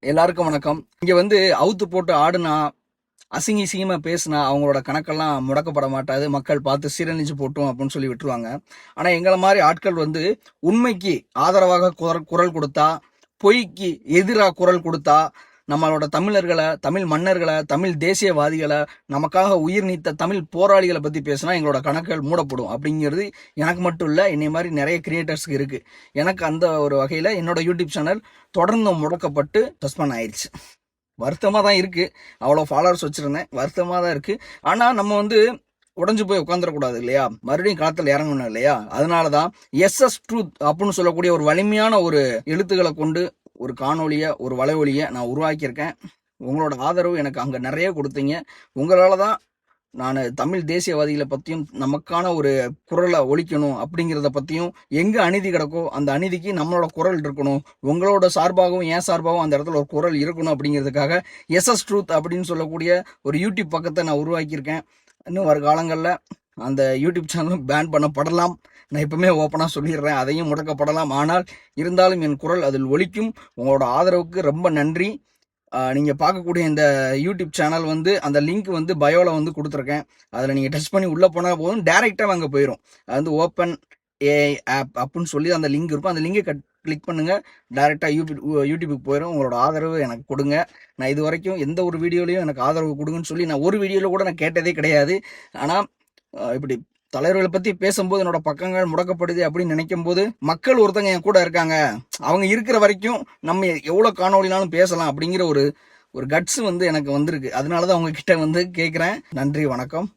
எல்லாருக்கும் வணக்கம். இங்க அவுத்து போட்டு ஆடுனா, அசிங்கமா பேசுனா அவங்களோட கணக்கெல்லாம் முடக்கப்பட மாட்டாது. மக்கள் பார்த்து சீரழிஞ்சு போட்டும் அப்படின்னு சொல்லி விட்டுருவாங்க. ஆனா எங்கள மாதிரி ஆட்கள் உண்மைக்கு ஆதரவாக குரல் கொடுத்தா, பொய்க்கு எதிரா குரல் கொடுத்தா, நம்மளோட தமிழர்களை, தமிழ் மன்னர்களை, தமிழ் தேசியவாதிகளை, நமக்காக உயிர் நீத்த தமிழ் போராளிகளை பத்தி பேசினா எங்களோட கணக்குகள் மூடப்படும் அப்படிங்கிறது எனக்கு மட்டும் இல்ல, என்னை மாதிரி நிறைய கிரியேட்டர்ஸ்க்கு இருக்கு. எனக்கு அந்த ஒரு வகையில என்னோட யூடியூப் சேனல் தொடர்ந்து முடக்கப்பட்டு சஸ்பெண்ட் ஆயிடுச்சு. வருத்தமா தான் இருக்கு. அவ்வளோ ஃபாலோவர்ஸ் வச்சிருந்தேன், வருத்தமா தான் இருக்கு. ஆனா நம்ம உடஞ்சு போய் உட்காந்துடக்கூடாது இல்லையா, மறுபடியும் களத்தில் இறங்கணும் இல்லையா. அதனாலதான் எஸ்எஸ் ட்ரூத் அப்படின்னு சொல்லக்கூடிய ஒரு வலிமையான ஒரு எழுத்துக்களை கொண்டு ஒரு காணொலிய, ஒரு வலைவொலியை நான் உருவாக்கியிருக்கேன். உங்களோட ஆதரவு எனக்கு அங்க நிறைய கொடுத்தீங்க. உங்களால தான் நான் தமிழ் தேசியவாதிகளை பற்றியும், நமக்கான ஒரு குரலை ஒலிக்கணும் அப்படிங்கிறத பற்றியும், எங்கே அநீதி கிடக்கோ அந்த அநீதிக்கு நம்மளோட குரல் இருக்கணும், உங்களோட சார்பாகவும் என் சார்பாகவும் அந்த இடத்துல ஒரு குரல் இருக்கணும் அப்படிங்கிறதுக்காக எஸ்எஸ் ட்ரூத் அப்படின்னு சொல்லக்கூடிய ஒரு யூடியூப் பக்கத்தை நான் உருவாக்கியிருக்கேன். இன்னும் வரும் காலங்களில் அந்த யூடியூப் சேனலும் பேன் பண்ணப்படலாம். நான் இப்பவுமே ஓப்பனாக சொல்லிடுறேன், அதையும் முடக்கப்படலாம். ஆனால் இருந்தாலும் என் குரல் அதில் ஒலிக்கும். உங்களோட ஆதரவுக்கு ரொம்ப நன்றி. நீங்கள் பார்க்கக்கூடிய இந்த யூடியூப் சேனல் அந்த லிங்க் பயோவில் கொடுத்துருக்கேன். அதில் நீங்கள் டச் பண்ணி உள்ளே போனால் போதும், டேரெக்டாக அங்கே போயிடும். அது ஓப்பன் ஏஐ ஆப் அப்படின்னு சொல்லி அந்த லிங்க் இருக்கும். அந்த லிங்கை கிளிக் பண்ணுங்க, டேரெக்டாக யூடியூபுக்கு போயிடும். உங்களோட ஆதரவு எனக்கு கொடுங்க. நான் இது வரைக்கும் எந்த ஒரு வீடியோலையும் எனக்கு ஆதரவு கொடுங்கன்னு சொல்லி நான் ஒரு வீடியோவில் கூட நான் கேட்டதே கிடையாது. ஆனால் இப்படி தலைவர்களை பத்தி பேசும்போது என்னோட பக்கங்கள் முடக்கப்படுது அப்படின்னு நினைக்கும் போது, மக்கள் ஒருத்தங்க என் கூட இருக்காங்க, அவங்க இருக்கிற வரைக்கும் நம்ம எவ்வளவு காணொலினாலும் பேசலாம் அப்படிங்கிற ஒரு கட்ஸ் எனக்கு வந்திருக்கு. அதனாலதான் உங்ககிட்ட கேட்கிறேன். நன்றி, வணக்கம்.